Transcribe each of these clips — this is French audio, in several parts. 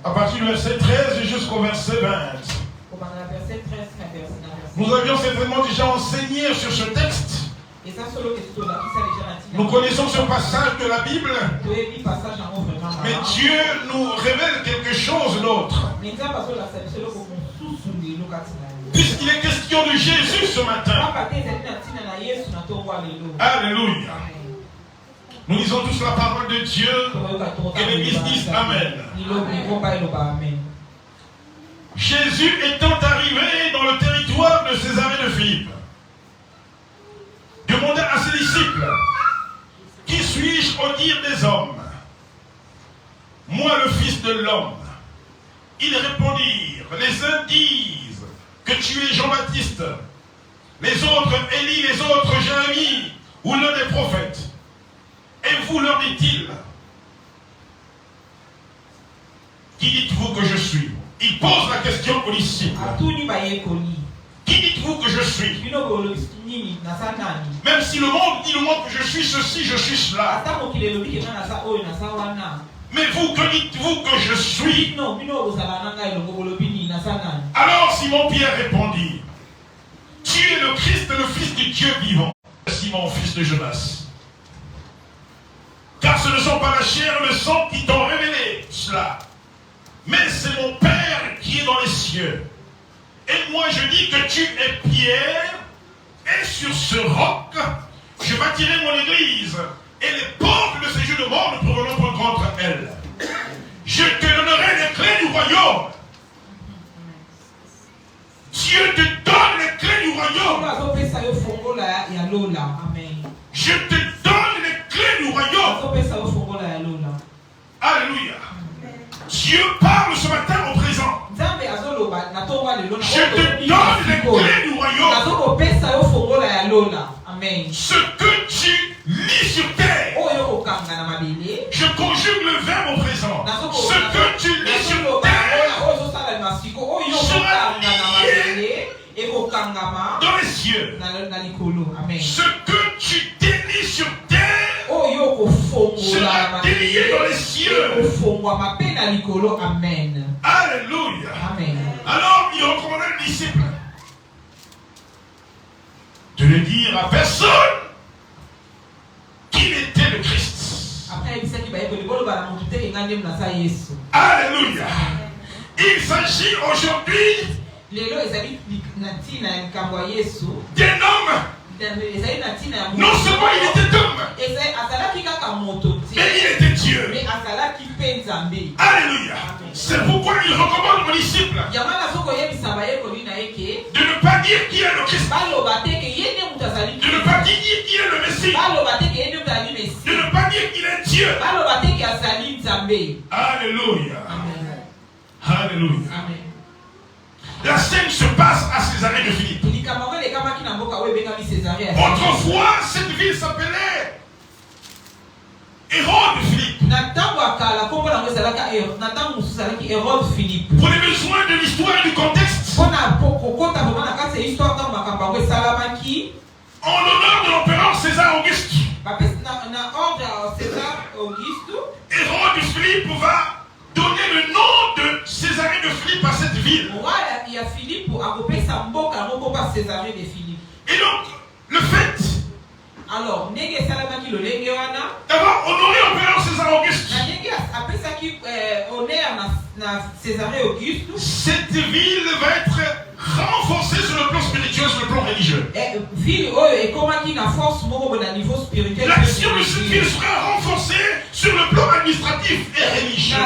À partir du verset 13 jusqu'au verset 20. Nous avions certainement déjà enseigné sur ce texte. Nous connaissons ce passage de la Bible. Mais Dieu nous révèle quelque chose d'autre. Puisqu'il est question de Jésus ce matin. Alléluia. Nous lisons tous la parole de Dieu et l'Église dit Amen. Jésus étant arrivé dans le territoire de Césarée de Philippe, demanda à ses disciples, qui suis-je au dire des hommes? Moi le Fils de l'homme. Ils répondirent, les uns disent que tu es Jean-Baptiste, les autres Élie, les autres Jérémie, ou l'un des prophètes. Et vous, leur dit-il, qui dites-vous que je suis? Il pose la question aux disciples. Qui dites-vous que je suis? Même si le monde dit le monde que je suis ceci, je suis cela. Mais vous, que dites-vous que je suis? Alors Simon-Pierre répondit, tu es le Christ, le Fils du Dieu vivant. Simon, fils de Jonas. Car ce ne sont pas la chair et le sang qui t'ont révélé cela, mais c'est mon Père qui est dans les cieux. Et moi je dis que tu es Pierre, et sur ce roc, je bâtirai mon église, et les portes de ces jeux de mort ne pourront pas contre elle. Je te donnerai les clés du royaume. Dieu te donne les clés du royaume. Je te donne les clés du royaume. Alléluia. Dieu parle ce matin au présent. Je te donne les clés du royaume. Ce que tu lis sur terre, je conjugue le verbe au présent. Ce que tu lis sur terre sera lié dans les cieux. Ce que tu délies sur terre sera délié dans les cieux. Alléluia. Alors il recommandait le disciple de ne dire à personne qu'il était le Christ. Alléluia. Il s'agit aujourd'hui d'un homme. Non seulement il était homme, mais il était Dieu. Alléluia. C'est pourquoi il recommande aux disciples de ne pas dire qu'il est le Christ, de ne pas dire qu'il est le Messie, de ne pas dire qu'il est Dieu. Alléluia. Alléluia. La scène se passe à Césarée de Philippe. Autrefois, cette ville s'appelait Hérode Philippe. Pour les besoins de l'histoire et du contexte, en l'honneur de l'empereur César Auguste, Hérode Philippe va donner le nom de Césarée de Philippe à cette ville. Et donc, le fait d'abord honorer l'empereur César Auguste, cette ville va être renforcée sur le plan spirituel, sur le plan religieux. L'action de cette ville sera renforcée sur le plan administratif et religieux.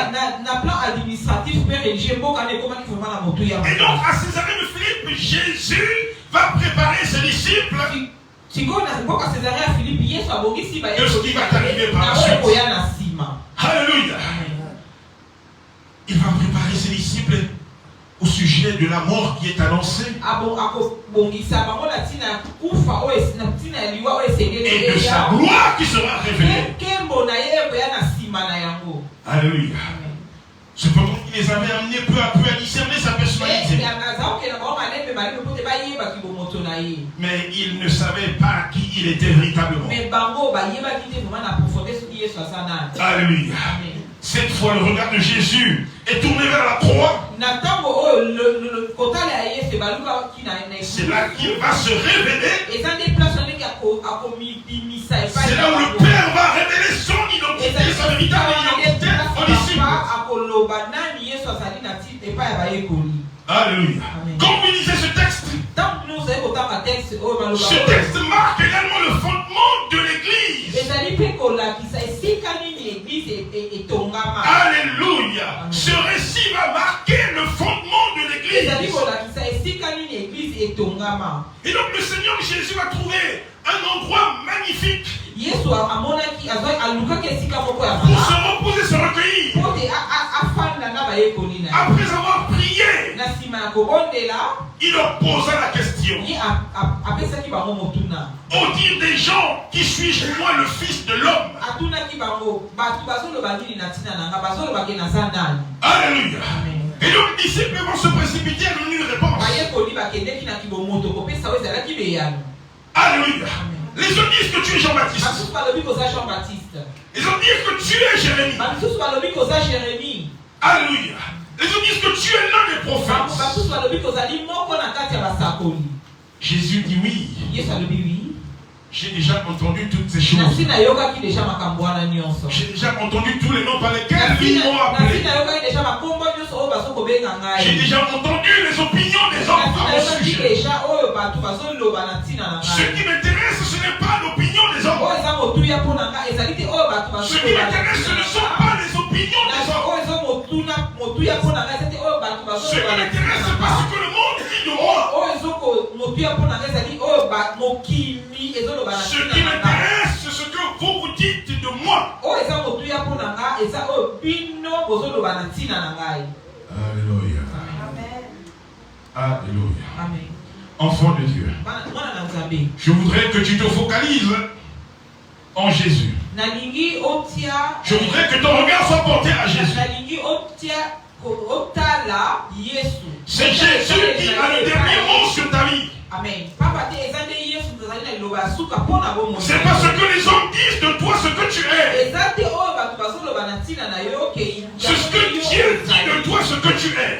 Et donc à Césarée de Philippe, Jésus va préparer ses disciples de ce qui va arriver par la suite. Alléluia. Il va préparer ses disciples au sujet de la mort qui est annoncée et de sa gloire qui sera révélée. Alléluia. Cependant, il les avait amenés peu à peu à discerner sa personnalité. Mais ils ne savaient pas qui il était véritablement. Alléluia. Cette fois, le regard de Jésus est tourné vers la croix. C'est là qu'il va se révéler. C'est là où le Père va révéler son identité, sa véritable identité au disciple. Alléluia. Quand vous lisez ce texte, ce texte marque également le fondement de l'Église. Alléluia. Ce récit va marquer le fondement de l'Église. Et donc le Seigneur Jésus va trouver un endroit magnifique pour se reposer, se recueillir. Après avoir prié, il leur posa la question. Au dire des gens, qui suis-je moi le Fils de l'homme? Alléluia. Et donc les disciples vont se précipiter à donner une réponse. Alléluia. Les autres disent que tu es Jean-Baptiste. Les autres disent que tu es Jérémie. Alléluia. Les autres disent que tu es l'un des prophètes. Jésus dit oui. J'ai déjà entendu toutes ces choses. J'ai déjà entendu tous les noms par lesquels ils m'ont appelé. J'ai déjà entendu les opinions des hommes à mon sujet. Ce qui m'intéresse, ce n'est pas l'opinion des hommes. Ce qui m'intéresse, ce ne sont pas les opinions des hommes. Ce qui m'intéresse, c'est pas ce que le monde dit de moi. Ce qui m'intéresse, c'est ce que vous vous dites de moi. Alléluia. Alléluia. Enfant de Dieu, je voudrais que tu te focalises en Jésus. Je voudrais que ton regard soit porté à Jésus. C'est Jésus qui a le dernier mot sur ta vie. Amen. C'est pas ce que les hommes disent de toi, ce que tu es. C'est ce que Dieu dit de toi, ce que tu es.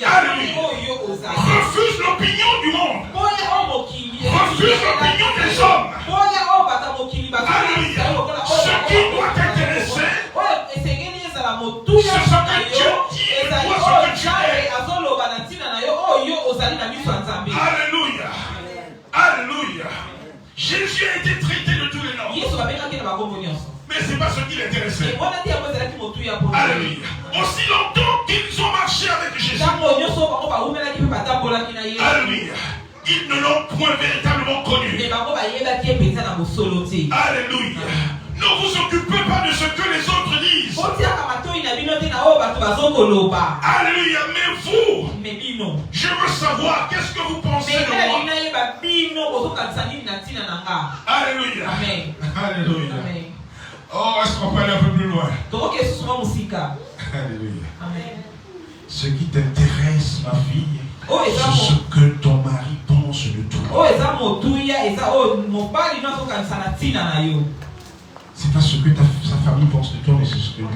Alléluia. Refuse l'opinion du monde. Refuse l'opinion des hommes. Alléluia. Ce qui doit t'intéresser, c'est ce que Dieu dit de toi, ce que tu es. Alléluia. Alléluia. Jésus a été traité de tous les noms. Mais ce n'est pas ce qui l'intéressait. Alléluia. Aussi longtemps qu'ils ont marché avec Jésus. Alléluia. Ils ne l'ont point véritablement connu. Alléluia. Ne vous occupez pas de ce que les autres disent. Alléluia. Mais vous, je veux savoir qu'est-ce que vous pensez de moi. Alléluia. Alléluia. Oh, est-ce qu'on peut aller un peu plus loin? Alléluia. Ce qui t'intéresse, ma fille, c'est ce que ton mari pense de toi. C'est pas ce que sa famille pense de toi, mais c'est ce que lui.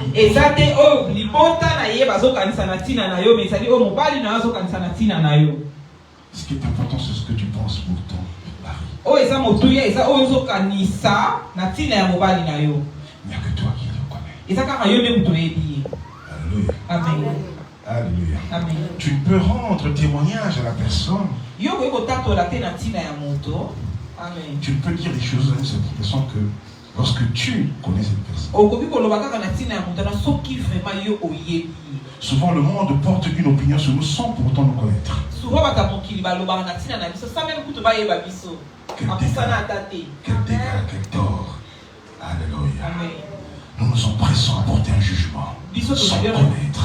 Ce qui est important, c'est ce que tu penses pour ton mari. Il n'y a que toi qui le connais. Alléluia. Amen. Alléluia. Amen. Tu peux rendre témoignage à la personne. Amen. Tu peux dire des choses à cette personne que lorsque tu connais cette personne. Souvent le monde porte une opinion sur nous sans pourtant nous connaître. Quel dégât, quel tort. Alléluia. Amen. Nous nous empressons à porter un jugement sans connaître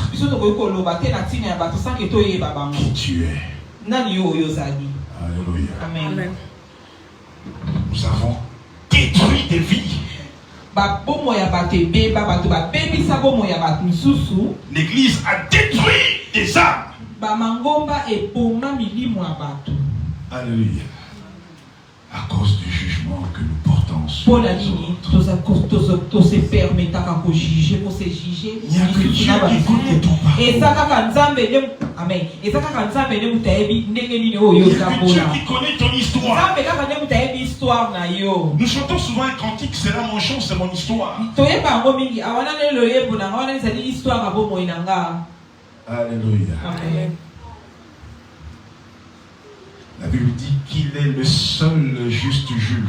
qui tu es. Alléluia. Amen. Nous avons détruit des vies. L'église a détruit des âmes. Alléluia. À cause du jugement que nous portons sur pour la ligne, tous se permettent à juger, pour se juger. Il n'y a que Dieu qui connaît ton parcours. Et ça, quand amen. Et ça, quand il y a que Dieu qui connaît ton histoire. Nous chantons souvent un cantique, c'est là mon chant, c'est mon histoire. Alléluia. Amen. La Bible dit qu'il est le seul juste juge.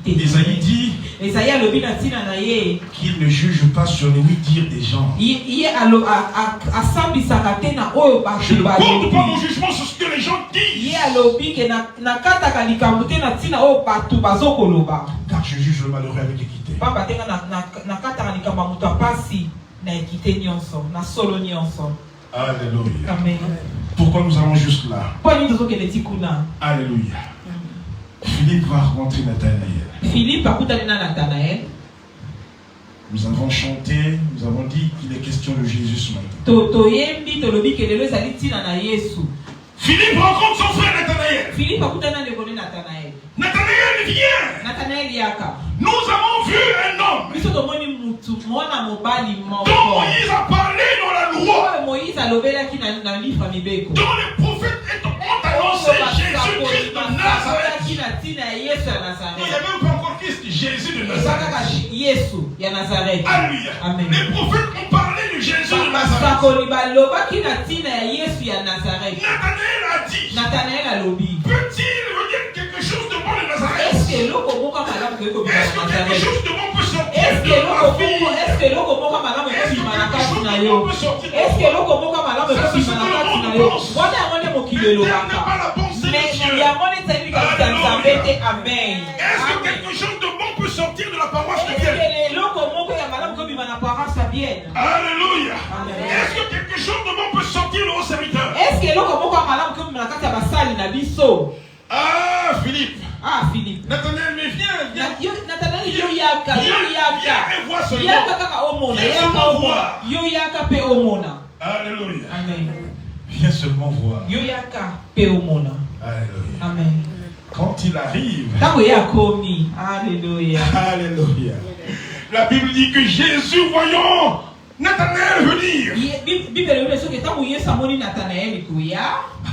Isaïe dit qu'il ne juge pas sur les oui-dire des gens. Je ne porte pas mon jugement sur ce que les gens disent. Car je juge le malheureux avec équité. Alléluia. Amen. Pourquoi nous allons juste là? Alléluia. Philippe va rencontrer Nathanaël. Nous avons chanté, nous avons dit qu'il est question de Jésus ce matin. Philippe rencontre son frère Nathanaël. Nathanaël vient. Nous avons vu un homme dont Moïse a parlé dans la loi, dont les prophètes ont annoncé Jésus-Christ de Nazareth. Il n'y avait même pas encore Christ, Jésus de Nazareth. Alléluia. Les prophètes ont parlé de Jésus de Nazareth. Nathanaël a dit, peut-il venir quelque chose de bon de Nazareth? Est-ce que quelque chose de bon peut sortir de ma vie? Amen. Est-ce que quelque chose de bon peut sortir de la paroisse chrétienne? Alléluia. Est-ce que quelque chose de bon peut sortir de vos serviteurs? Ah, Philippe. Nathanaël, mais viens. Viens et vois seulement. Alléluia. Amen. Viens seulement voir. Alléluia. Amen. Quand il arrive. Alléluia. Alléluia. La Bible dit que Jésus, voyant Nathanaël venir.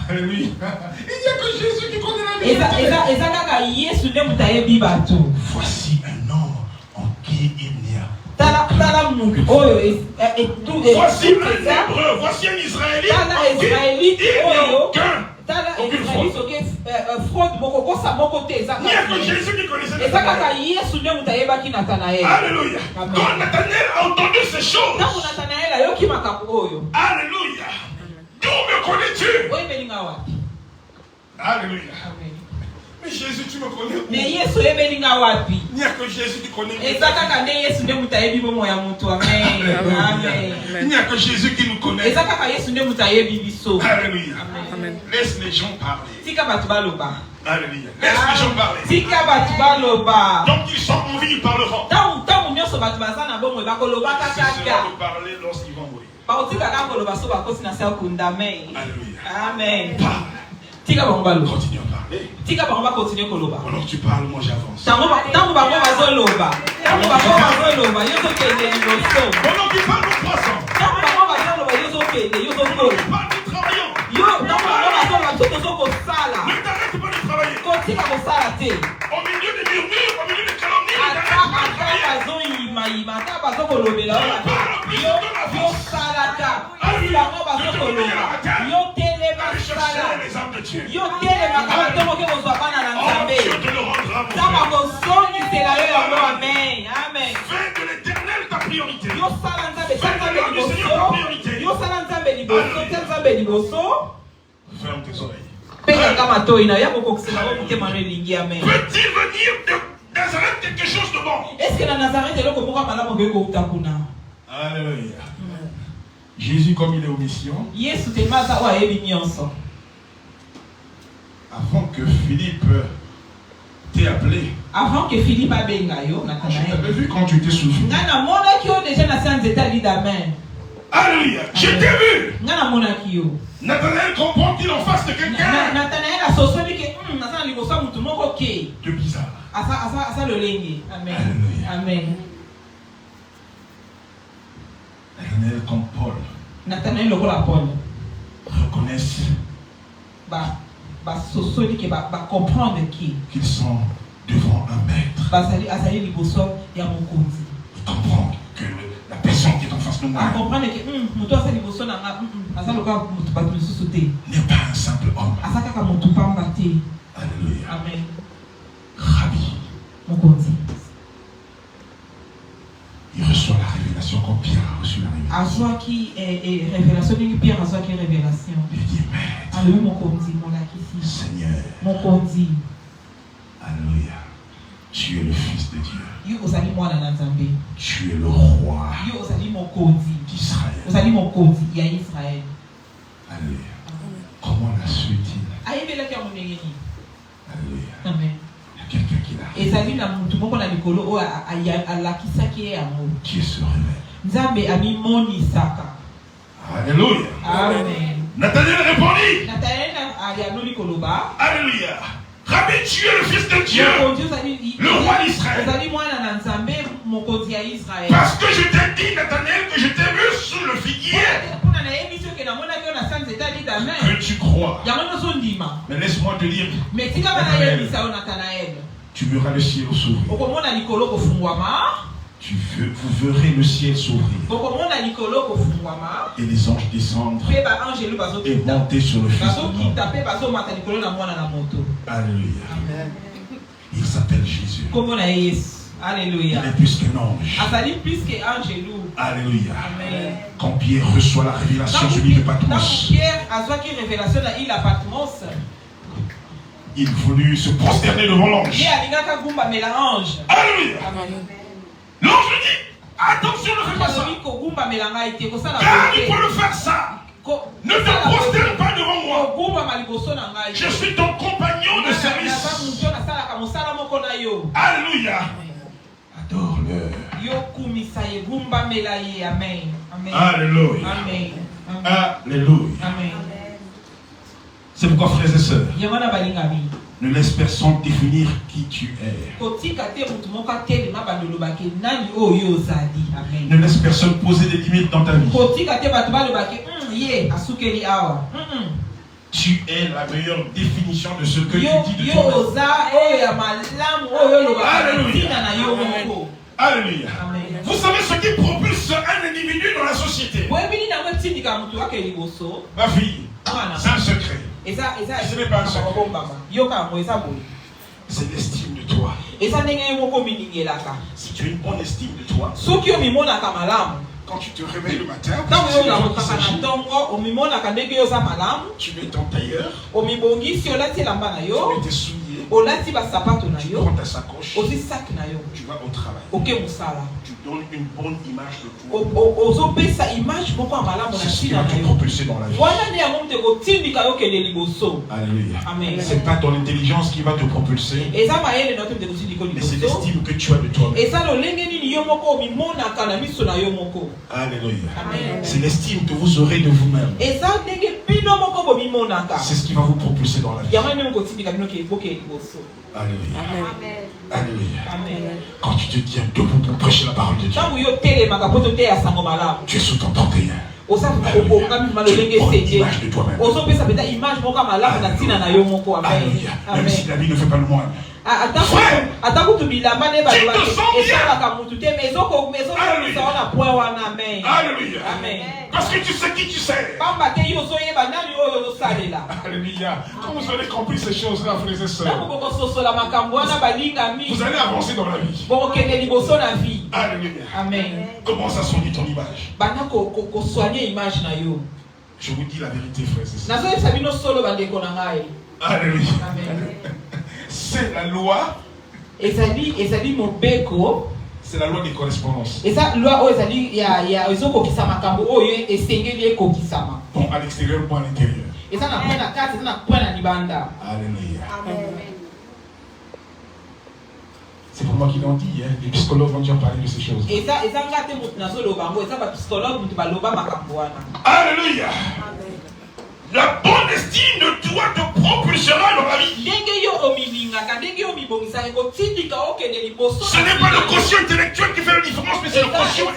Alléluia. Il n'y a que Jésus qui connaît la vérité. Voici un homme en qui il n'y a. Voici un Hébreu, voici un Israélite en qui il n'y a aucun. Aucune fraude. Il n'y a que Jésus qui connaissait Nathanaël. Alléluia. Quand Nathanaël a entendu ces choses. Alléluia. D'où me connais-tu? Alléluia. Mais Jésus, tu me connais où? Il n'y a que Jésus qui connaît. Il n'y a que Jésus qui nous connaît. Alléluia. Laisse les gens parler. Alléluia. Laisse les gens parler. Donc ils sont en vie, ils parleront. C'est cela de parler lorsqu'ils vont mourir. Alléluia. Amen. Continue à parler. Alors tu parles, moi j'avance. Pendant qu'ils parlent, nous croissons. Pendant qu'ils parlent, nous travaillons. Ne t'arrête pas de travailler. Au milieu des murmures, au milieu des calomnies, ne t'arrête pas de travailler. Les âmes de Dieu. Dieu te le rendra. Fais de l'Éternel ta priorité. Ferme tes oreilles. Peut-il venir de Nazareth quelque chose de bon? Alléluia. Jésus, comme il est aux missions, avant que Philippe t'ait appelé, je t'avais vu quand tu étais sous feu. Alléluia. Je t'ai vu. Nathanaël comprend-il en face de quelqu'un de bizarre. Amen. Amen. Nathanaël comme Paul. Nathanaël le Paul. Reconnaissent comprendre qu'ils sont devant un maître. Ils comprennent que la personne qui est en face de moi n'est pas un simple homme. Alléluia. Amen. Rabbi. Il reçoit la révélation comme Pierre a reçu la révélation. Il dit, Maître, Seigneur, alléluia, tu es le Fils de Dieu. Tu es le roi d'Israël. Alléluia. Comment la suit-il? Alléluia. Amen. Il y a quelqu'un qui l'a. Qui se révèle. Alléluia. Amen. Nathanaël répondit. Alléluia. Rabbi, tu es le Fils de Dieu, le roi d'Israël. Parce que je t'ai dit, Nathanaël, que je t'ai vu sous le figuier, que tu crois. Mais laisse-moi te dire, Nathanaël, tu verras le ciel s'ouvrir. Vous verrez le ciel s'ouvrir. Et les anges descendre et monter sur le Fils de l'homme. Alléluia. Il s'appelle Jésus. Alléluia. Il est plus qu'un ange. Alléluia. Quand Pierre reçoit la révélation sur l'île de Patmos, il voulut se prosterner devant l'ange. Alléluia. L'ange lui dit, attention, ne fais pas ça. Car il faut le faire ça. Ne te prosterne pas devant moi. Je suis ton compagnon de service. Alléluia. Adore-le. Alléluia. Alléluia. C'est pourquoi, frères et sœurs, ne laisse personne définir qui tu es. Ne laisse personne poser des limites dans ta vie. Tu es la meilleure définition de ce que tu dis de toi. Alléluia. Alléluia. Vous savez ce qui propulse un individu dans la société? Ma fille, c'est un secret. Ce n'est pas un secret. C'est l'estime de toi. Si tu as une bonne estime de toi, quand tu te réveilles le matin, tu mets ton tailleur, tu mets tes souliers, tu prends ta sacoche, tu vas au travail. Tu donnes une bonne image de toi. C'est ce qui va te propulser dans la vie. Alléluia. C'est pas ton intelligence qui va te propulser, mais c'est l'estime que tu as de toi-même. Alléluia. C'est l'estime que vous aurez de vous-même. C'est ce qui va vous propulser dans la vie. Alléluia. Alléluia. Quand tu te tiens debout pour prêcher la parole de Dieu, tu es sous ton 31. Tu es une bonne image de toi-même. Alléluia. Même si la vie ne fait pas le moine. Frère, Alléluia. Parce que tu sais qui tu sais. Alléluia. Quand vous avez compris ces choses-là, frères et sœurs, vous allez avancer dans la vie. Alléluia. Comment ça soigne ton image? Je vous dis la vérité, frères et sœurs. Alléluia. C'est la loi. C'est la loi des correspondances. Bon à l'extérieur, bon à l'intérieur. Alléluia. C'est pour moi qui l'ont dit, hein. Les psychologues vont déjà parler de ces choses. Alléluia. La bonne estime de toi te propulsera dans la vie. Ce n'est pas le quotient intellectuel qui fait la différence, mais c'est le quotient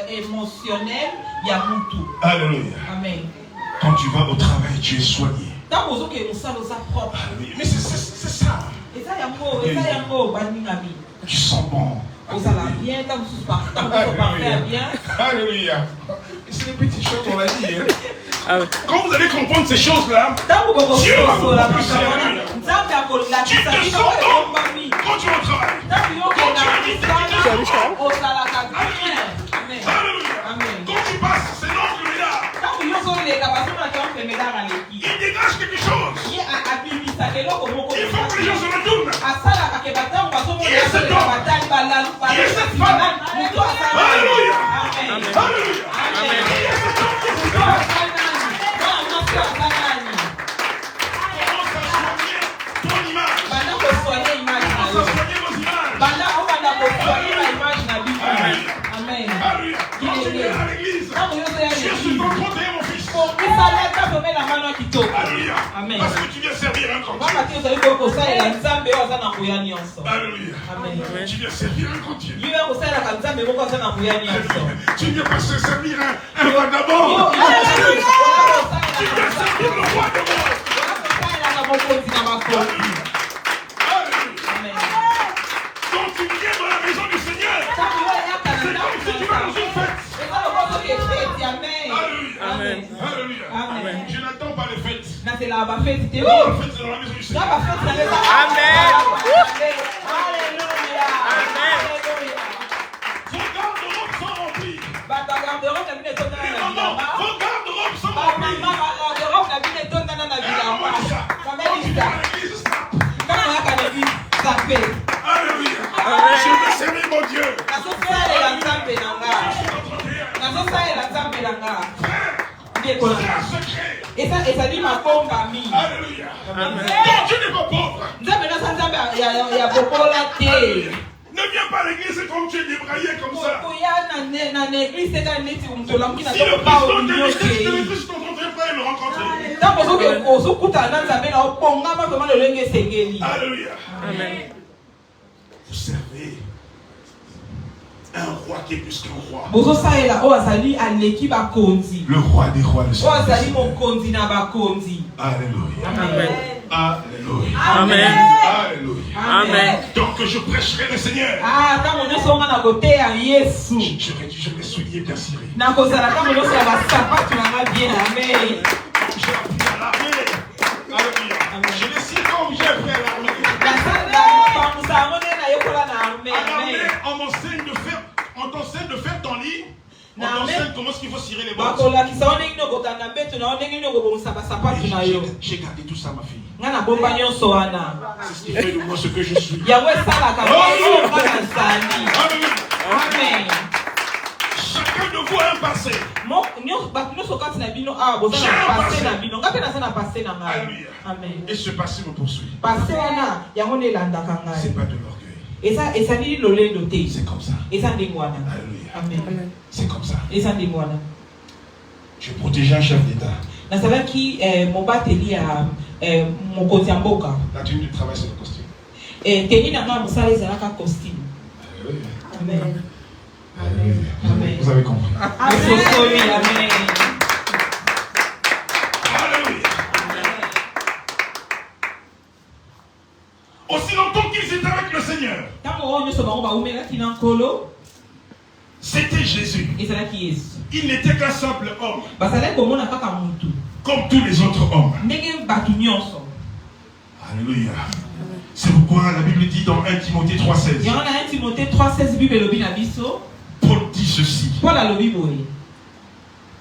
émotionnel. Alléluia. Amen. Quand tu vas au travail, tu es soigné. Alléluia. Mais c'est ça. Tu sens bon. Alléluia. C'est des petites choses qu'on a dit. Hein? Quand vous allez comprendre ces choses-là, Dieu va vous propulser. Tu te sens bon quand tu vas au travail. Quand tu Quand tu passes, c'est l'oncle Médard. Il dégage quelque chose. Il faut que les gens se retournent. Il y a cet homme. Il y a cette femme. Alléluia. Alléluia. Amen. Parce que tu viens servir un continent. Alléluia. Tu viens servir un continent. Tu viens pas se servir un roi d'abord. Tu viens servir le roi d'abord. Quand tu viens dans la maison du Seigneur, c'est comme si tu vas dans une fête. Amen. Alléluia. Amen. Je n'attends pas les fêtes. Non, la fête, c'est dans la maison du Seigneur. Amen. Alléluia. Amen. Vos garde-robes sont remplies. Vos garde-robes sont remplies. Alléluia. Je veux servir mon Dieu. Et ça dit ma pauvre amie. Alléluia. Dieu n'est pas pauvre. Ne viens pas à l'église comme tu es débraillé comme ça. Si le président de l'église t'entendrait pas le rencontrer. Alléluia. Amen. Vous servez un roi qui est plus qu'un roi. Le roi des rois, le Seigneur. Alléluia. Amen. Alléluia. Amen. Alléluia. Amen. Donc je prêcherai le Seigneur. Je vais souligner bien ciré. Amen. J'ai appris à l'armée. Alléluia. Je les cite comme j'ai appris à l'armée. On m'enseigne de faire ton lit. On t'enseigne comment est-ce qu'il faut cirer les bottes. J'ai gardé tout ça, ma fille. C'est ce qui fait de moi ce que je suis. Amen. Chacun de vous a un passé. Amen. Et ce passé me poursuit. C'est pas de l'orgueil. C'est comme ça. Alléluia. Amen. C'est comme ça. Je protégeais un chef d'État. La tenue de travail, c'est le costume. Amen. Amen. Vous avez compris. Amen. Aussi longtemps qu'ils étaient avec le Seigneur, c'était Jésus. Il n'était qu'un simple homme, comme tous les autres hommes. Alléluia. C'est pourquoi la Bible dit dans 1 Timothée 3,16. Paul dit ceci.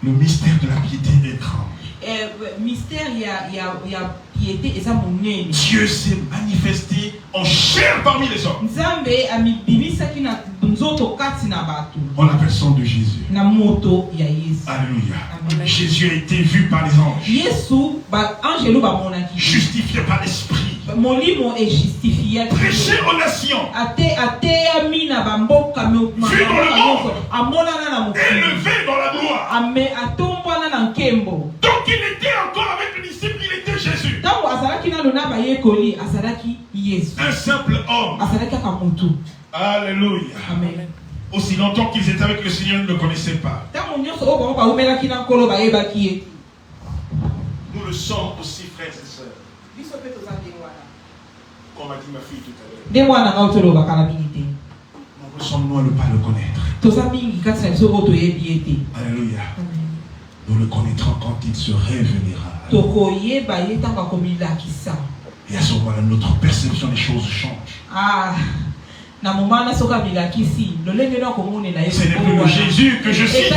Le mystère de la piété est grand. Dieu s'est manifesté en chair parmi les hommes. On appelle son de Jésus. Alléluia. Jésus a été vu par les anges. Justifié par l'esprit. molimo est justifié. Prêcher aux nations. Vu dans le monde. Élevé dans la gloire. Donc il était encore avec les disciples, il était Jésus. Un simple homme. Alléluia. Amen. Aussi longtemps qu'ils étaient avec le Seigneur, ils ne le connaissaient pas. Nous le sommes aussi, frères et sœurs. Comme a dit ma fille tout à l'heure. Nous sommes-nous à ne pas le connaître. Alléluia. Nous le connaîtrons quand il se révélera. Et à ce moment-là, notre perception des choses change. Ce n'est plus le Jésus que je cite.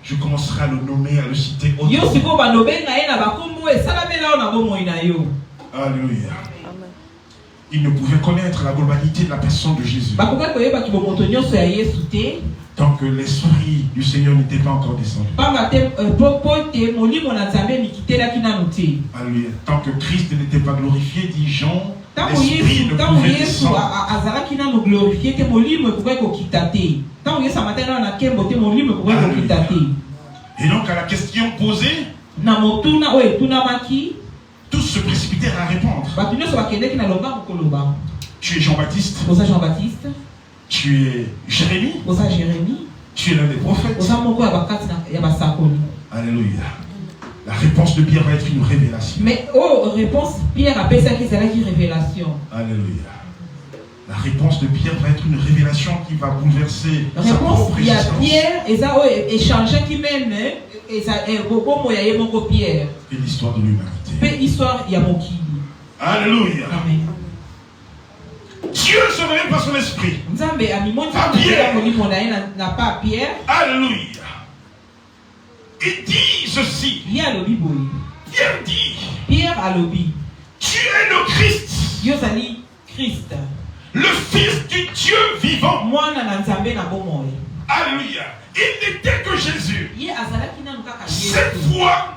Je commencerai à le nommer, à le citer autrement. Alléluia. Il ne pouvait connaître la globalité de la personne de Jésus tant que l'Esprit du Seigneur n'était pas encore descendu. Alléluia. Tant que Christ n'était pas glorifié, dit Jean, l'Esprit ne pouvait descendre. Et donc à la question posée, tous se précipitèrent à répondre. Tu es Jean-Baptiste. Tu es Jérémie. Tu es l'un des prophètes. Alléluia. La réponse de Pierre va être une révélation. Mais réponse Pierre appelle ça qui c'est une révélation. Alléluia. La réponse de Pierre va être une révélation qui va bouleverser la sa réponse propre existence. Pierre et ça échanger qui mène et ça Pierre. Et l'histoire de l'humanité. Histoire Yamoki. Alléluia. Amen. Dieu se révèle par son esprit. À Pierre. Alléluia. Il dit ceci. Pierre dit. Tu es le Christ. Le Fils du Dieu vivant. Alléluia. Il n'était que Jésus. Cette fois,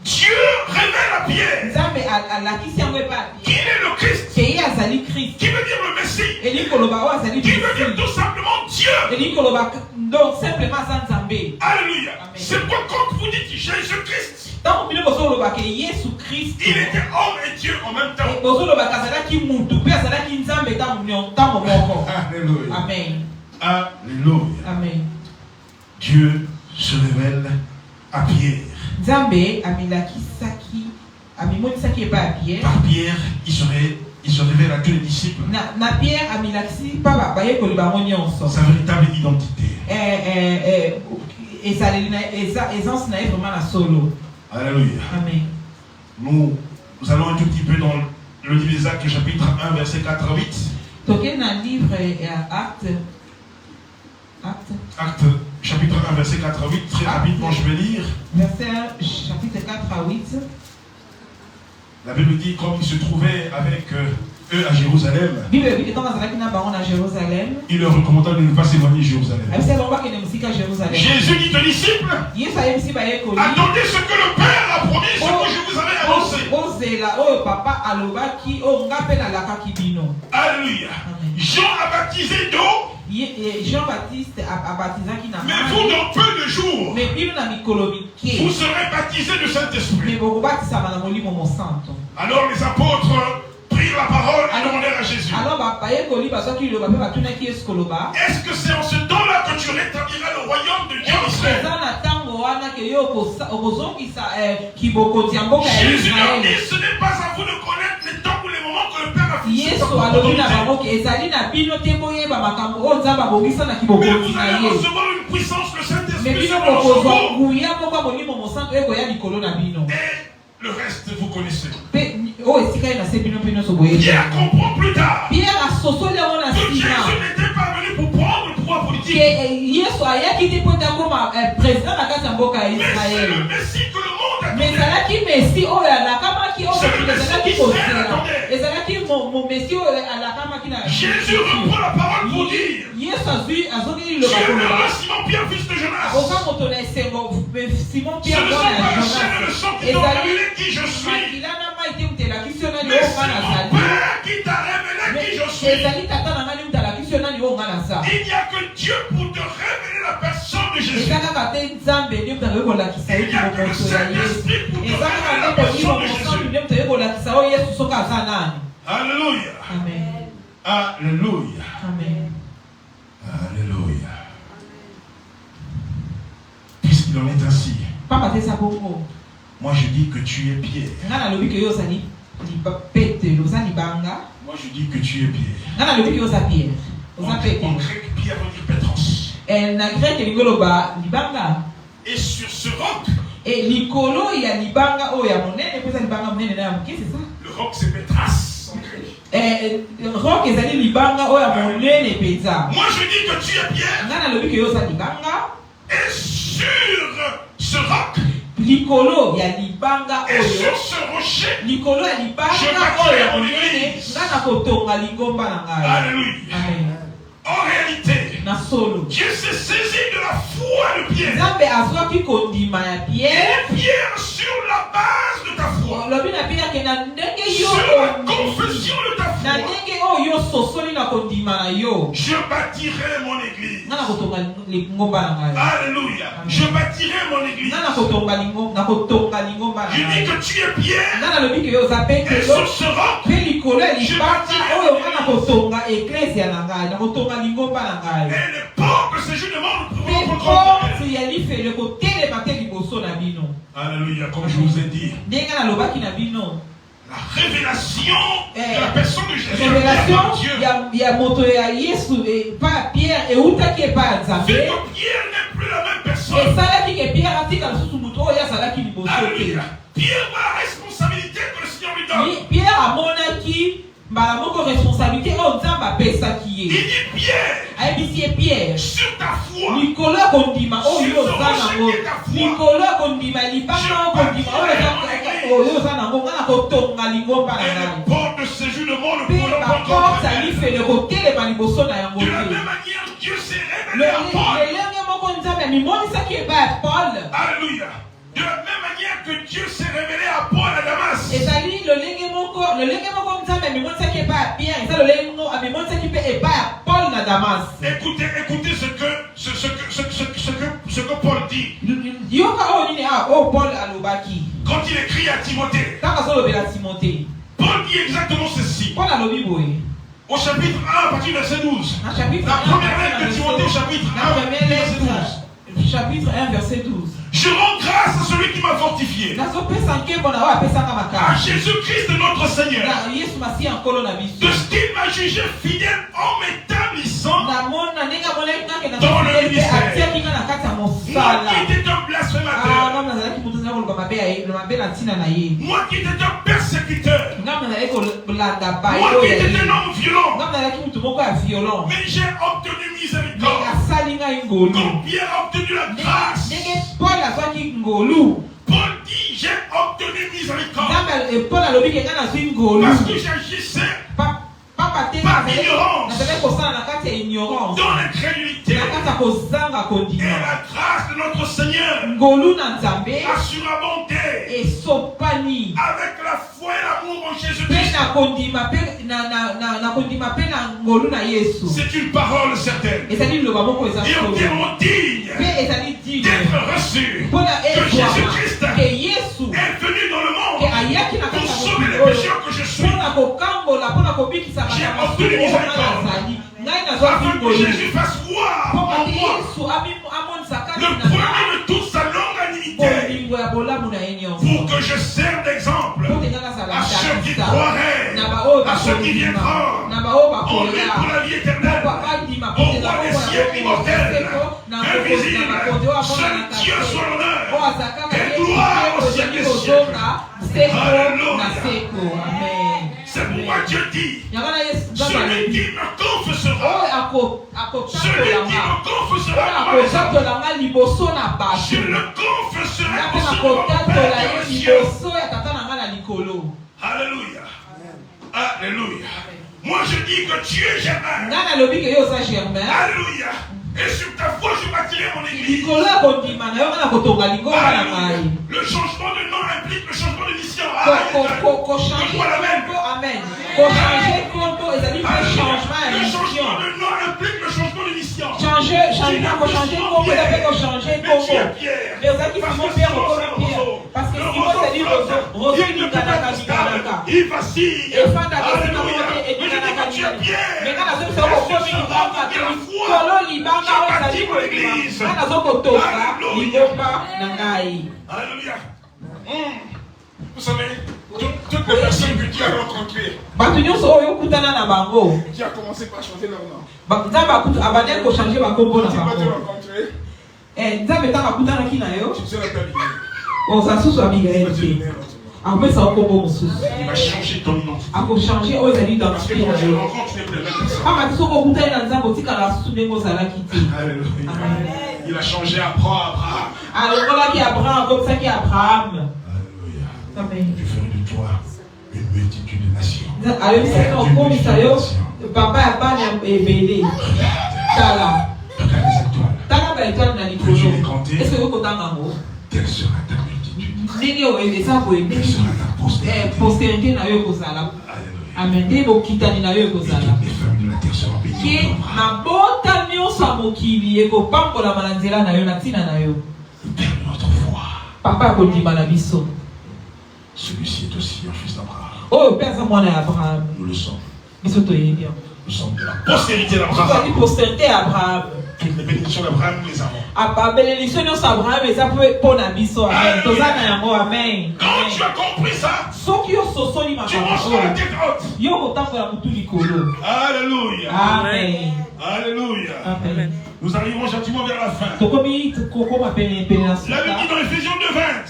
Dieu révèle à Pierre qu'il est le Christ. Qui veut dire le Messie. Qui veut dire tout simplement Dieu. Alléluia. C'est pourquoi quand vous dites Jésus-Christ, il était homme et Dieu en même temps. Alléluia. Amen. Alléluia. Amen. Dieu se révèle à Pierre. Par Pierre, il se révèle à tous les disciples. Sa véritable identité. Alléluia. Amen. Nous allons un tout petit peu dans le livre des Actes, chapitre 1, verset 4 à 8. Actes, chapitre 1, verset 4 à 8. Très rapidement, je vais lire. Chapitre 4 à 8. La Bible dit, comme il se trouvait avec eux à Jérusalem, il leur recommanda de ne pas s'éloigner de Jérusalem. Jésus dit aux disciples, attendez ce que le Père a promis, ce que je vous avais annoncé. Alléluia. Jean a baptisé d'eau. Jean-Baptiste a baptisé qui n'a pas. Mais vous, dans peu de jours, vous serez baptisés de Saint-Esprit. Alors les apôtres prirent la parole et demandèrent à Jésus, est-ce que c'est en ce temps-là que tu rétabliras le royaume de Dieu Israël? Jésus leur dit, ce n'est pas à vous de connaître les temps ou les moments que le Père a fixé. Mais vous allez recevoir une puissance, le Saint-Esprit sera dans vos corps. Et le reste, vous connaissez. Pierre comprend plus tard que Jésus n'était pas venu pour prendre le pouvoir politique. Mais c'est le Messie que le monde attendait. Jésus reprend la parole pour dire, Tu es heureux, Simon Pierre, fils de Jonas. Ce ne sont pas la chair et le sang qui t'ont révélé qui je suis. C'est mon Père qui t'a révélé qui je suis. Il n'y a que Dieu pour te révéler la personne de Jésus. Il n'y a que le Saint-Esprit pour te révéler la personne de Jésus. Alléluia. Amen. Alléluia. Amen. Alléluia. Puisqu'il en est ainsi, moi je dis que tu es Pierre. Moi je dis que tu es Pierre. En grec, Pierre veut dire Pétros. Et sur ce roc, le roc c'est Pétras en grec. Moi je dis que tu es Pierre. Et sur ce roc, et sur ce rocher, alléluia. En réalité, Dieu s'est saisi de la foi de Pierre. Et Pierre, sur la base de ta foi, sur la confession de ta foi, je bâtirai mon église. Alléluia. Je bâtirai mon église. Je dis que tu es Pierre. Et sur ce roc, je bâtirai mon église. Et les portes de ce jeu de monde ne pourront pas contrôler. Alléluia, comme je vous ai dit. La révélation de la personne de Jésus. Fait que Pierre n'est plus la même personne. Alléluia. Pierre a la responsabilité que le Seigneur lui donne. Il dit Pierre, sur ta foi, et les portes de ce jeu de monde ne pourront pas contrôler. De la même manière, Dieu s'est révélé à Paul. Alléluia. De la même manière que Dieu s'est révélé à Paul à Damas. Écoutez ce que Paul dit. Quand il écrit à Timothée, Paul dit exactement ceci. Au chapitre 1, à partir du verset 12. La première lettre de Timothée, au chapitre 1, verset 12. Chapitre 1, verset 12. Je rends grâce à celui qui m'a fortifié. À Jésus-Christ notre Seigneur. De ce qu'il m'a jugé fidèle en m'établissant dans le ministère. Moi qui étais un blasphémateur. Moi qui étais un persécuteur. Moi qui étais un homme violent. Mais j'ai obtenu miséricorde. Comme Pierre a obtenu la grâce. Paul dit j'ai obtenu miséricorde. Parce que j'agissais par ignorance, dans l'incrédulité. Et la grâce de notre Seigneur a surabondé avec la foi et l'amour en Jésus-Christ. C'est une parole certaine et entièrement digne d'être reçue, que Jésus-Christ est venu dans le monde pour sauver les pécheurs que je suis. J'ai obtenu miséricorde afin que Jésus fasse voir en moi le premier de toute sa longanimité, pour que je serve d'exemple à ceux qui croiraient, à ceux qui viendront en lui pour la vie éternelle, au roi des siècles immortels, invisible, seul Dieu soit l'honneur et gloire au siècle des siècles. Alléluia. C'est pourquoi Dieu dit, celui qui me confessera, celui qui me confessera, je le confesserai au Père des cieux. Alléluia. Alléluia. Moi je dis que tu es Germain. Alléluia. Et sur ta foi je bâtirai mon église. Le changement de nom implique le changement de mission. Amen. Le changement de nom implique le changement de mission. Parce que il vacille. Alléluia. Vous savez, toutes les personnes que tu as rencontrées, qui a commencé par changer leur nom. Tu vas te rencontrer. Tu sais la Abigail. Il va changer ton identité. Parce que quand tu le rencontres, tu n'es plus la même personne. Alléluia. Il a changé Abraham. Alléluia. Amen. Tu feras de toi une multitude de nations. Papa est belé. Regarde les étoiles. Que je les compter. Quelle sera ta multitude? Quelle sera ta postérité? Alléluia. Amen. Et toutes les familles de la terre seront bénies. Père de notre foi. Papa Celui-ci est aussi un fils d'Abraham. Oh, Père, Abraham. Nous le sommes. Nous sommes de la postérité d'Abraham. Toutes les bénédictions d'Abraham, nous les avons. Amen. Quand tu as compris ça, tu mangeras la tête haute. Alléluia. Amen. Alléluia. Amen. Nous arrivons gentiment vers la fin. La Bible dit dans Éphésiens 2:20.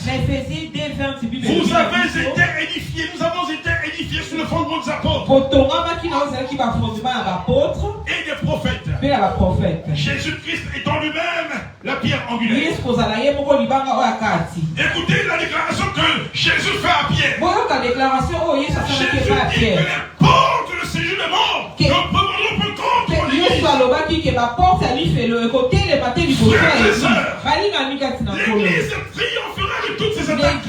Vous avez été édifiés, nous avons été édifiés sur le fondement des apôtres et des prophètes. Jésus-Christ étant lui-même la pierre angulaire. Écoutez la déclaration que Jésus fait à Pierre. Jésus dit que les portes de séjour de mort ne peuvent contre l'Église. L'Église triomphera de toutes ces attaques.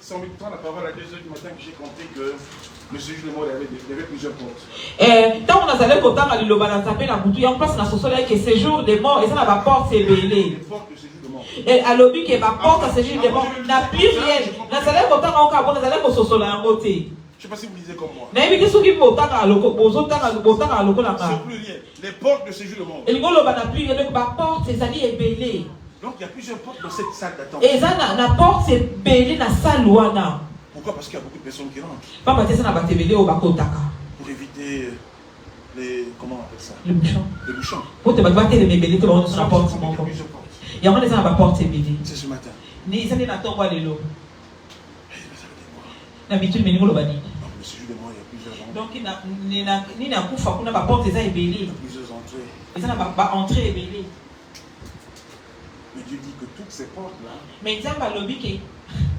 Sans me prendre la parole à 2h du matin que j'ai compris que le séjour de mort avait plusieurs portes. Tant on a allé content à l'ilobana tapé la boutou, il y a en place dans ce soleil que séjour de mort et ça n'a pas porte c'est belé. Les portes de séjour de mort. Et à l'objet qui est pas porte à séjour de mort, n'a plus rien. N'a allé content à on capot, n'a allé pour ce soleil en côté. Je ne sais pas si vous lisez comme moi. N'a évité ceux qui vont à l'oko, bozo tanga à l'oko là. C'est plus rien. Les portes de séjour de mort. Et le golo n'a plus rien, donc pas porte, c'est allé est belé. Donc il y a plusieurs portes dans cette salle d'attente. Et ça la porte c'est belé dans salle ouana. Pourquoi? Parce qu'il y a beaucoup de personnes qui rentrent. Papa ça n'a pas été belé au bakotaka. Pour éviter les comment on appelle ça? Le bouchon. Le bouchon. Pour te battre les belé te voir sur la porte. Il y a plusieurs portes. Il y a des gens à la porte c'est belé. C'est ce matin. Ni ça n'est pas toi de l'eau. D'habitude mais ni le bani. Le séjour de mort, il y a plusieurs entrées. Donc ni na kufa kuna ba porte ça est belé. Il y a plusieurs entrées. Et ça n'a pas entrée est belé. Mais Dieu dit que toutes ces portes-là. Mais Nzamba lobi ke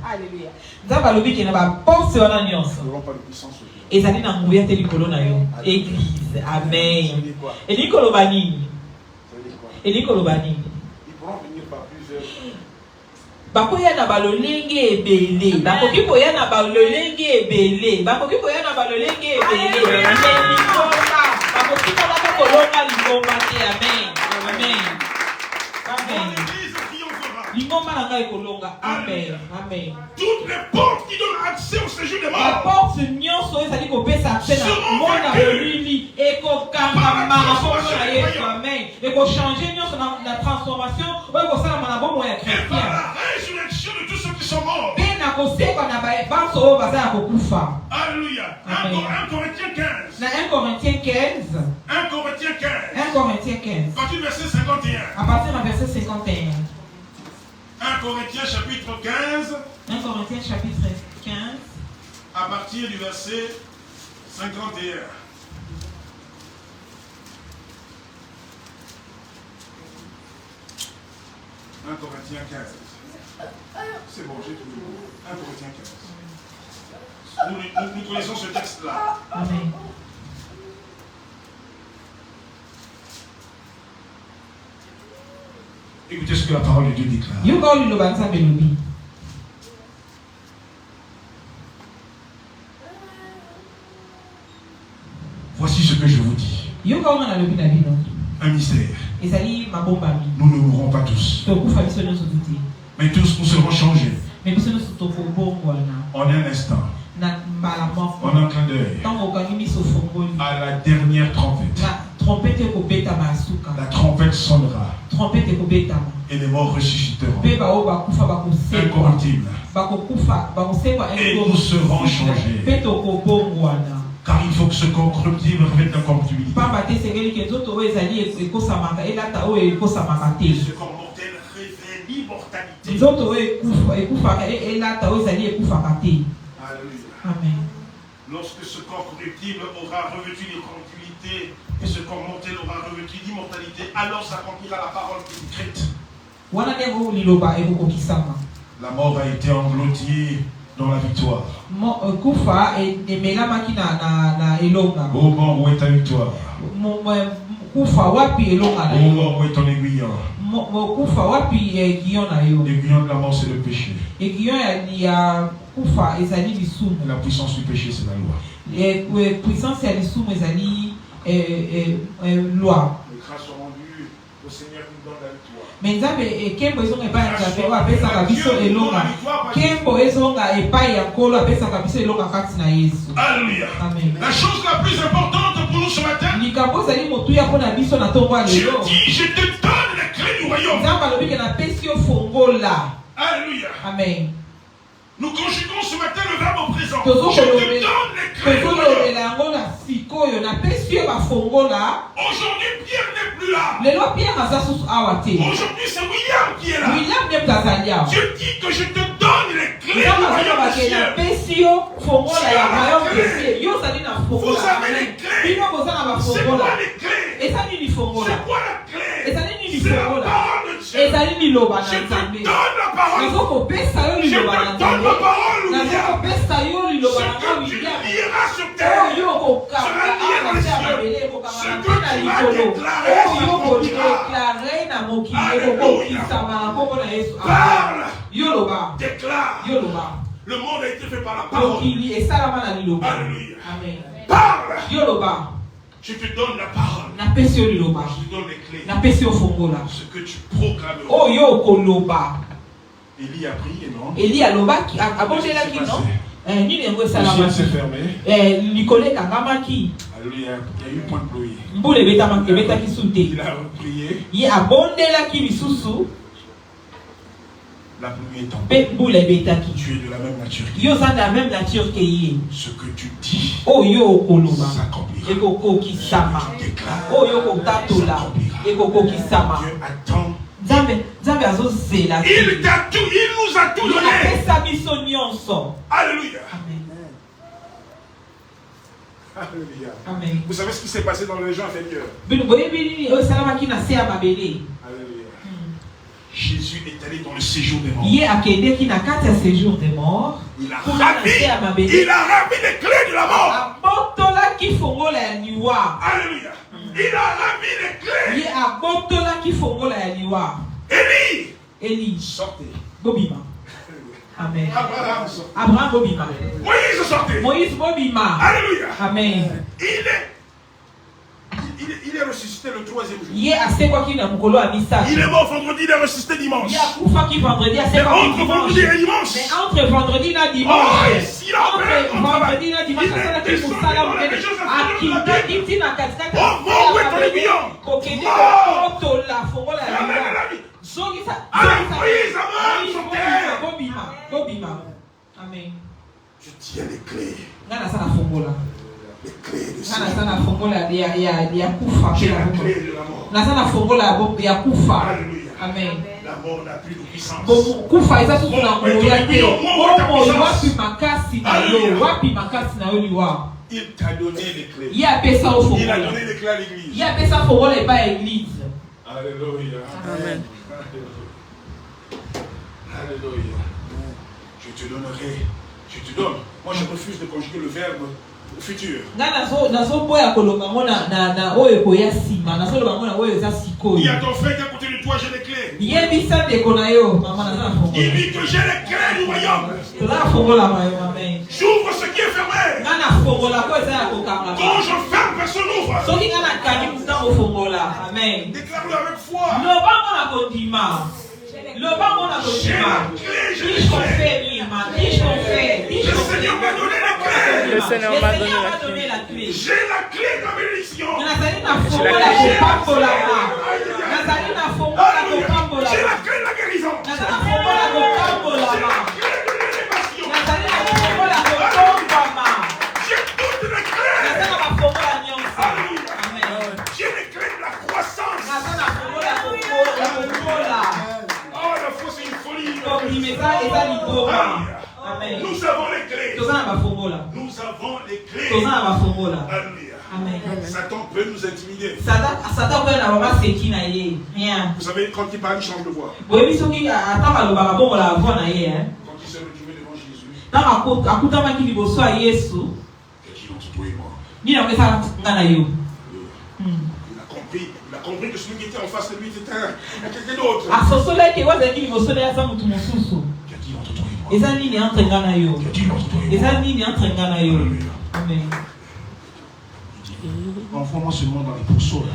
Alléluia. Nzamba lobi ke na ba porte wana nyonso. N'auront pas de puissance sur Dieu. Et ça dit na nguya te likolo na yo. Église. Amen. Et likolo bani. Et likolo bani. Ils pourront venir par plusieurs. Bakoya na balolenge ebele. Bakoki koya na balolenge ebele. Bakoki koya na balolenge ebele. Bakoki koya na kolonga lingomba te. Amen. Amen. Amen. Amen. Amen. Toutes les portes qui donnent accès au séjour des morts. La porte nyonso ezali kopesa accès na mona bolili ekokangama na bomoi na Yesu. Amen. Ekochanger nyonso na transformation oyo kosalama na bomoi ya chrétien. La résurrection de tous ceux qui sont morts. Mpe na kosekwa na banso oyo baza ya kokufa. Alléluia. 1 Corinthiens 15. Na 1 Corinthiens 15. 1 Corinthiens 15. 1 Corinthiens 15. À partir du verset 51. À partir du verset 51. 1 Corinthiens chapitre 15. 1 Corinthiens chapitre 15. À à partir du verset 51. « 1 Corinthiens 15. C'est bon, j'ai trouvé. 1 Corinthiens 15. Nous connaissons ce texte-là. Amen. Écoutez ce que la parole de Dieu déclare. Voici ce que je vous dis. Un mystère. Nous ne mourrons pas tous. Mais tous nous serons changés. En un instant. En un clin d'œil. À la dernière trompette. La trompette sonnera. Et les morts ressusciteront. Incorruptibles. Et nous serons changés. Car il faut que ce corruptible revête l'incorruptibilité. Ce corps mortel revêt l'immortalité. Amen. Lorsque ce corps corruptible aura revêtu l'incorruptibilité et ce corps mortel aura revêtu l'immortalité, alors s'accomplira la parole écrite. La mort a été engloutie dans la victoire. Au moment où est ta victoire? Au moment où est ton aiguillon? L'aiguillon de la mort, c'est le péché. La puissance du péché, c'est la loi. Les grâces sont rendues au Seigneur qui nous donne la victoire. Alléluia. La chose la plus importante pour nous ce matin, je te donne les clés du royaume. Alléluia. Amen. Nous conjuguons ce matin le verbe au présent. Je te donne les clés du royaume. Aujourd'hui, Pierre n'est plus là. Aujourd'hui, c'est William qui est là. Dieu dit que je te donne les clés du royaume des cieux. Vous avez les clés. C'est quoi les clés? C'est quoi la clé? C'est la parole de Dieu. Je te donne la parole. Je te donne la parole, William. Ce que tu liras sur terre sera lié dans les cieux. Ce que tu vas déclarer parle, déclare. Le monde a été fait par la parole. Alléluia. Parle. Je te donne la parole. Je te donne les clés. Ce que tu proclameras. Élie a prié, non? Élie a loba qui a abondé la qui non? Ni les le ciel s'est fermé. Nicolas Kangamaki. Alléluia. Il y a eu point de pluie. Mboule beta makebeta qui soute. Il a prié. Il a abondé la qui bisusu. La pluie est tombée. Tu es de la même nature. Yo ça de la même nature que yé. Ce que tu dis. Oh yo koloba. S'accomplira. Ekoko ki sama. Oh yo kotatola. Ekoko ki sama. Dieu attend. Il nous a tout donné. Alléluia. Alléluia. Amen. Vous savez ce qui s'est passé dans les régions inférieures? Alléluia. Jésus est allé dans le séjour des morts. Il a ravi les clés de la mort. Alléluia. Il a ravi les clés. Élie. Sortez. Bobima. Amen. Abraham Bobima. Moïse sortez. Moïse Bobima. Alléluia. Amen. Il est ressuscité le 3e jour. Il est mort vendredi, il est ressuscité dimanche. Mais entre vendredi et dimanche. Entre vendredi et dimanche. Amen. Je tiens les clés. Les clés de J'ai la clé de la mort. Alléluia. Amen. La mort n'a plus de puissance. Il t'a donné les clés. Il a donné les clés à l'église. Alléluia. Amen. Alléluia. Je te donnerai. Je te donne. Moi, je refuse de conjuguer le verbe futur. Il y a ton frère qui est à côté de toi, j'ai les clés. Il dit que j'ai les clés du royaume. J'ouvre ce qui est fermé. Quand je ferme, personne n'ouvre. Déclare-le avec foi. Le Seigneur m'a donné la clé. Le Seigneur m'a donné la clé. J'ai la clé de la bénédiction. J'ai la clé de la guérison. J'ai la clé de l'élévation. J'ai toutes les clés. J'ai les clés de la croissance. Oh, la foi, c'est une folie. Nous avons les clés. Nous avons les clés. Alléluia. Satan peut nous intimider. Vous savez, quand il parle, il change de voix. Quand il s'est retrouvé devant Jésus, il a dit entre toi et moi. Il a compris que celui qui était en face de lui était quelqu'un d'autre. Il a dit entre toi et moi. Il a dit entre toi et moi. Amen. Envoie-moi ce monde dans les pourceaux.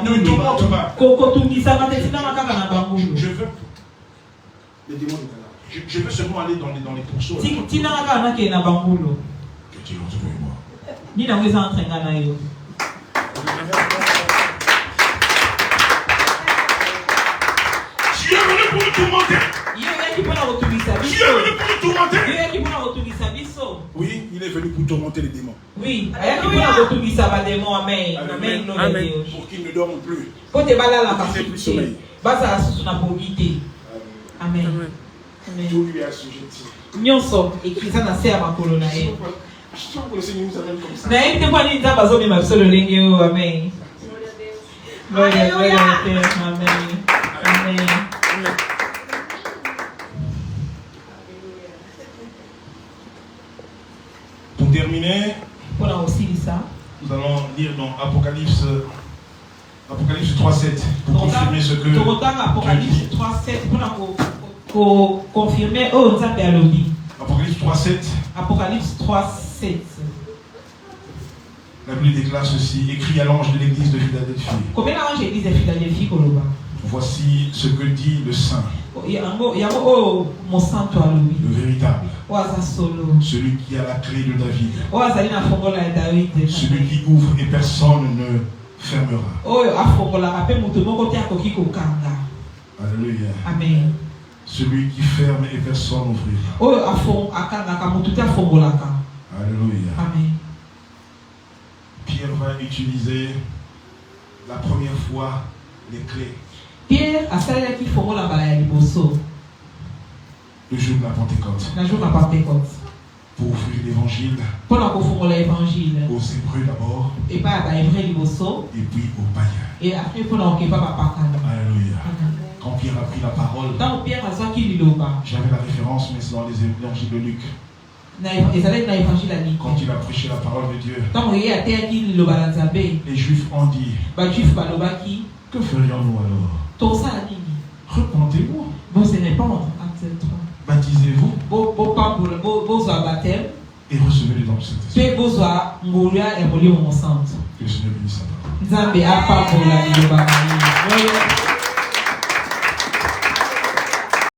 Ne tourmente pas. Je veux les démons de là. Je veux seulement aller dans les pourceaux. Que Dieu entre toi et moi. Tu es venu pour nous tourmenter. Tu es venu pour nous tourmenter. Oui, il est venu pour tourmenter les démons. Oui. Amen. Pour qu'ils ne dorment plus. Pour qu'ils n'aient plus sommeil. Amen. Tout lui est assujetti. Nyonso ekiza na se ya makolo na ye. Je sens que le Seigneur nous amène comme ça. Na ye te kwa ni nzamba zo bima biso lolenge o. Amen. Amen. Amen. Pour terminer, nous allons lire dans Apocalypse 3:7 pour confirmer ce que Apocalypse 3:7 pour confirmer Apocalypse 3:7. Apocalypse 3:7. La Bible déclare ceci: écrit à l'ange de l'église de Philadelphie. Voici ce que dit le Saint, le véritable, celui qui a la clé de David, celui qui ouvre et personne ne fermera. Alléluia. Amen. Celui qui ferme et personne n'ouvrira. Alléluia. Amen. Pierre va utiliser la première fois les clés. Pierre a salé qui font la balaye liboso. Le jour de la Pentecôte. Le jour de la Pentecôte. Pour ouvrir l'évangile. Pour ouvrir l'évangile. Aux Hébreux d'abord. Et pas à Hébreux liboso. Et puis aux païens. Et après pour l'enquête pas papa. Alléluia. Quand Pierre a pris la parole. Quand Pierre a sorti l'îlot. J'avais la référence, mais c'est dans les évangiles de Luc. Quand il a prêché la parole de Dieu, les Juifs ont dit: que ferions-nous alors? Repentez-vous, baptisez-vous et recevez le don du Saint-Esprit. Que le Seigneur bénisse sa parole.